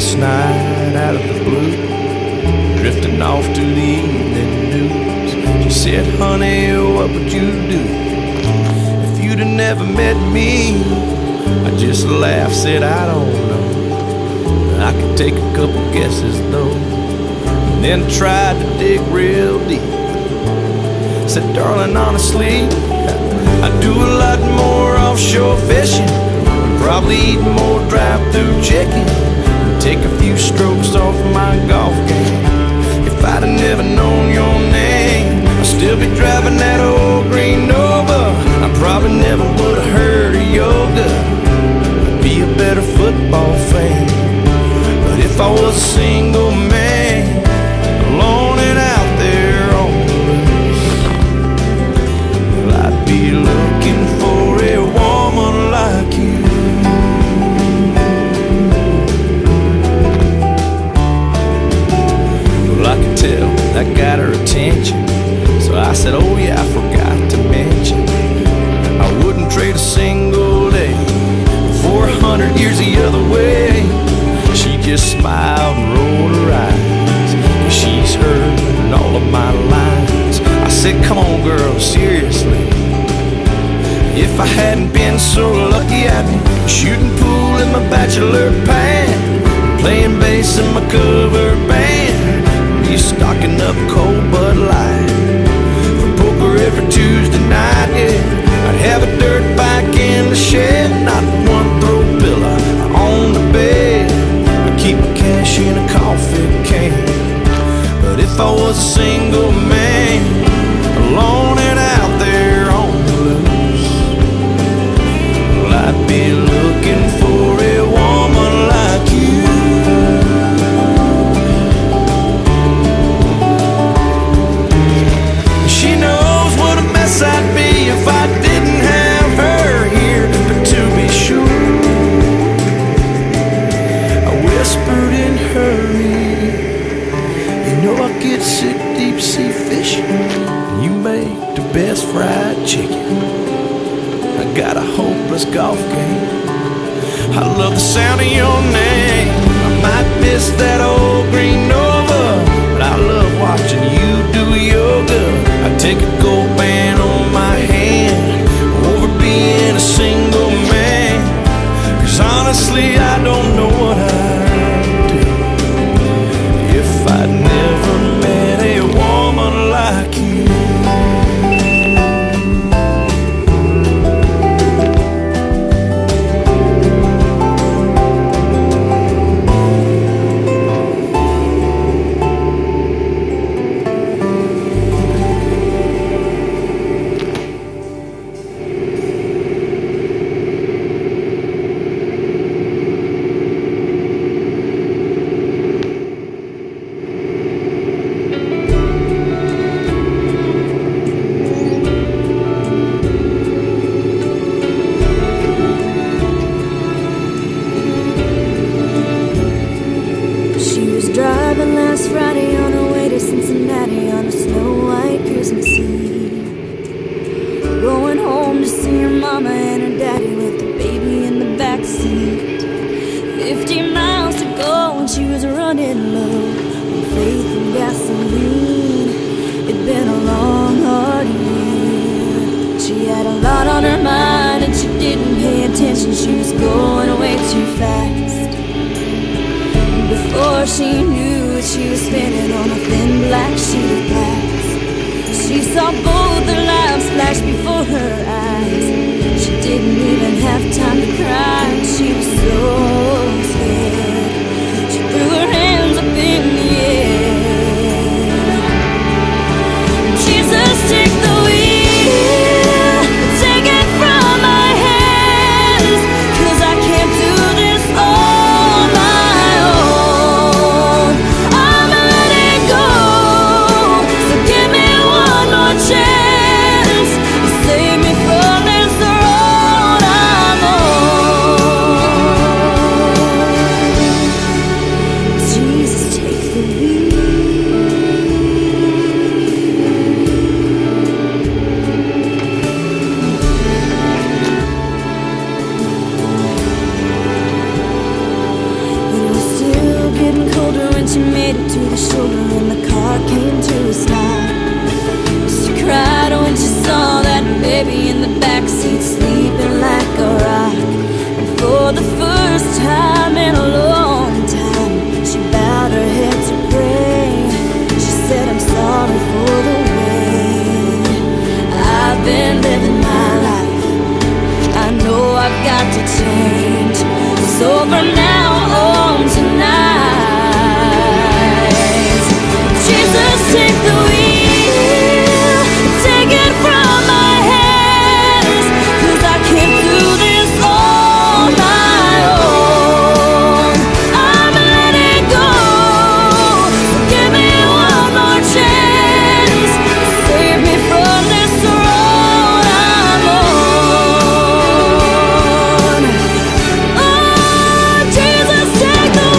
last night out of the blue, drifting off to the evening news. She said, honey, what would you do if you'd have never met me? I just laughed, said, I don't know. I could take a couple guesses though, and then tried to dig real deep. Said, darling, honestly, I do a lot more offshore fishing, probably eat more drive-through chicken, and take a few strokes off my golf game. If I'd have never known your name, I'd still be driving that old green Nova. I probably never would have heard of yoga. I'd be a better football fan. But if I was a single man, alone and out there on the loose, well, I'd be looking for a woman like you. Well, I could tell that got her attention, so I said, oh yeah, I forgot to mention, I wouldn't trade a single day for 100 years the other way. She just smiled and rolled her eyes, and she's heard all of my lines. I said, come on girl, seriously, if I hadn't been so lucky, I'd be shooting pool in my bachelor pad, playing bass in my cover band, be stocking up cold Bud Light for poker every Tuesday night, yeah. I'd have a dirt bike in the shed, not one throw pillow on the bed, I'd keep my cash in a coffee can. But if I was a single man, alone and out there on the loose, well, I'd be looking for a woman like you. She knows what a mess I'd be if I didn't have her here. But to be sure, I whispered in her ear, you know I get sick deep sea fishing, and you make the best fried chicken. I got a hopeless golf game, I love the sound of your name. I might miss that old green Nova, but I love watching you do yoga. I take a gold band on my hand over being a single man, 'cause honestly I don't know what I'd do if I'd never met a woman like you. Driving last Friday on her way to Cincinnati on a snow-white Christmas Eve, going home to see her mama and her daddy with the baby in the backseat. 50 miles to go and she was running low on faith and gasoline. It'd been a long, hard year. She had a lot on her mind and she didn't pay attention. She was going way too fast. Before she knew it, she was spinning on a thin black sheet of glass. She saw both their lives flash before her eyes. She didn't even have time to cry. She was so scared. She threw her hands up in the air. Jesus, take the wheel, take it from my hands, 'cause I can't do this all my own. I'm letting go, so give me one more chance. Save me from this road I'm on. to the shoulder and the car came to a stop. She cried when she saw that baby in the backseat sleeping like a rock. And for the first time in a long time, she bowed her head to pray. She said, I'm sorry for the way I've been living my life. I know I've got to change. So from now on tonight, Jesus, take the wheel, take it from my hands, 'cause I can't do this on my own. I'm letting go. Give me one more chance. Save me from this road I'm on. Oh, Jesus, take the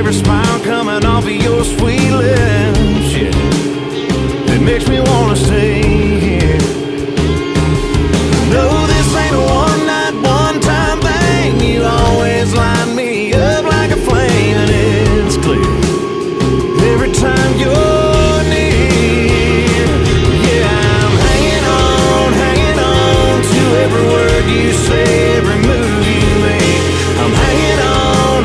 every smile coming off of your sweet lips, yeah, it makes me wanna stay here. No, this ain't a one-night, one-time thing. You always line me up like a flame, and it's clear every time you're near. Yeah, I'm hanging on to every word you say, every move you make. I'm hanging on,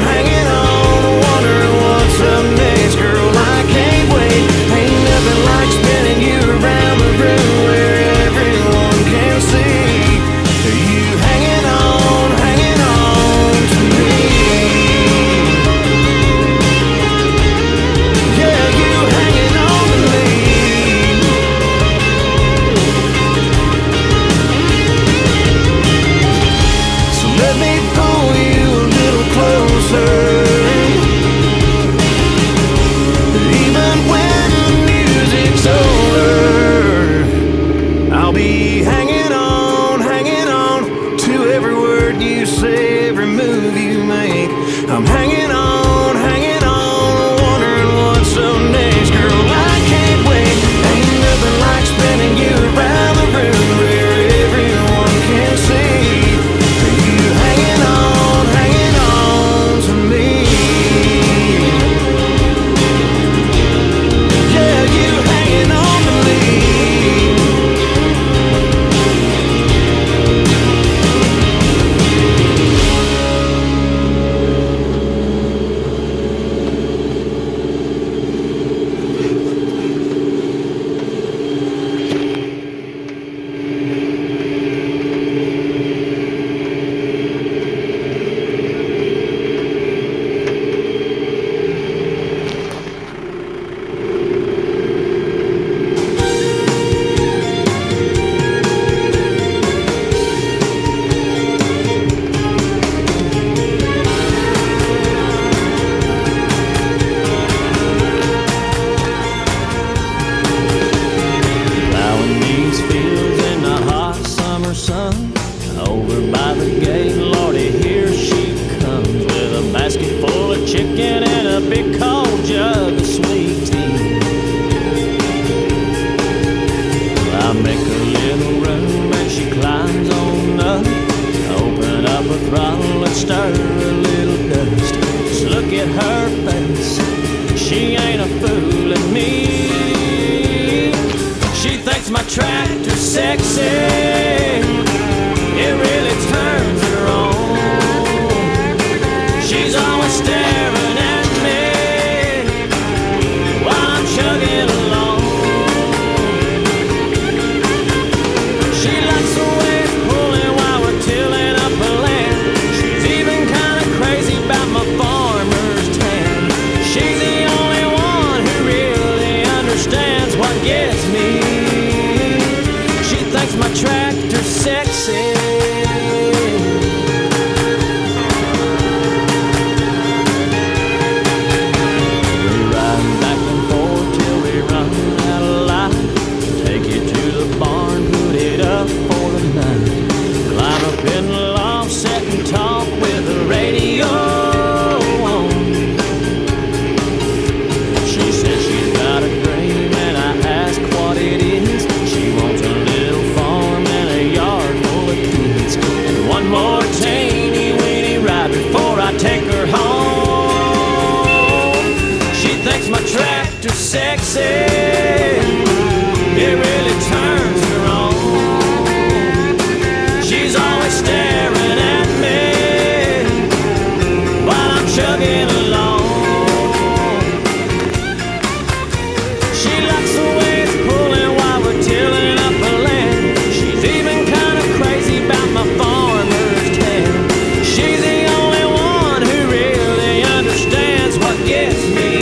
wondering what's up next, girl. I can't wait. Ain't nothing like spinning you around the room where everyone can see you hanging on to me. Yeah, you hanging on to me. So let me pull you a little closer. Even when the music's over, I'll be hanging on to every word you say, every move you make. I'm hanging on, wondering what's up next, girl. I can't wait. Ain't nothing like spinning you around the room where everyone can see you hanging on to me. the gate, Lordy, here she comes with a basket full of chicken and a big cold jug of sweet tea. I make a little room and she climbs on up. Open up her throttle and stir a little dust. Just look at her face, she ain't a fooling me. She thinks my tractor's sexy, it really turns her on. She's always staring at me while I'm chugging along. She likes the way it's pulling while we're tilling up her land. She's even kind of crazy about my farmer's tan. She's the only one who really understands what gets me. She thinks my tractor's sexy. We ride back and forth till we run out of light. Take it to the barn, put it up for the night. Climb up in the loft, sit and talk with the radio on. She says she's got a dream and I ask what it is. She wants a little farm and a yard full of kids, and one more teeny weeny ride before I take her home. She thinks my tractor's sexy, it really turns her on. She's always staring at me while I'm chugging along. She likes the way it's pulling while we're tilling up her land. She's even kind of crazy about my farmer's tan. She's the only one who really understands what gets me.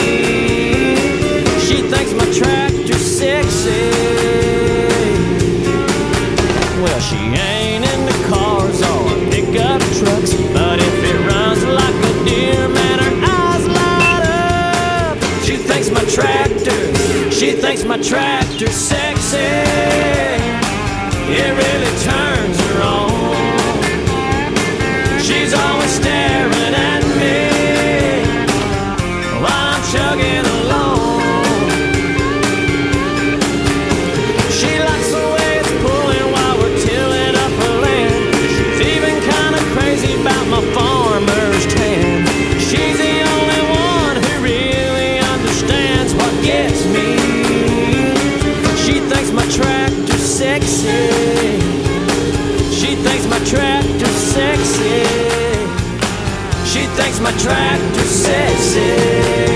She thinks my tractor's sexy. Well, she ain't into cars or pickup trucks, but if it runs like a deer, man, her eyes light up. She thinks my tractor's sexy, it really turns her on. She's always staring at me while I'm chugging along. She likes the way it's pulling while we're tilling up her land. She's even kind of crazy about my farmer's tan. She's the only one who really understands what gets me. She thinks my tractor's sexy. She thinks my tractor's sexy. She thinks my tractor's sexy.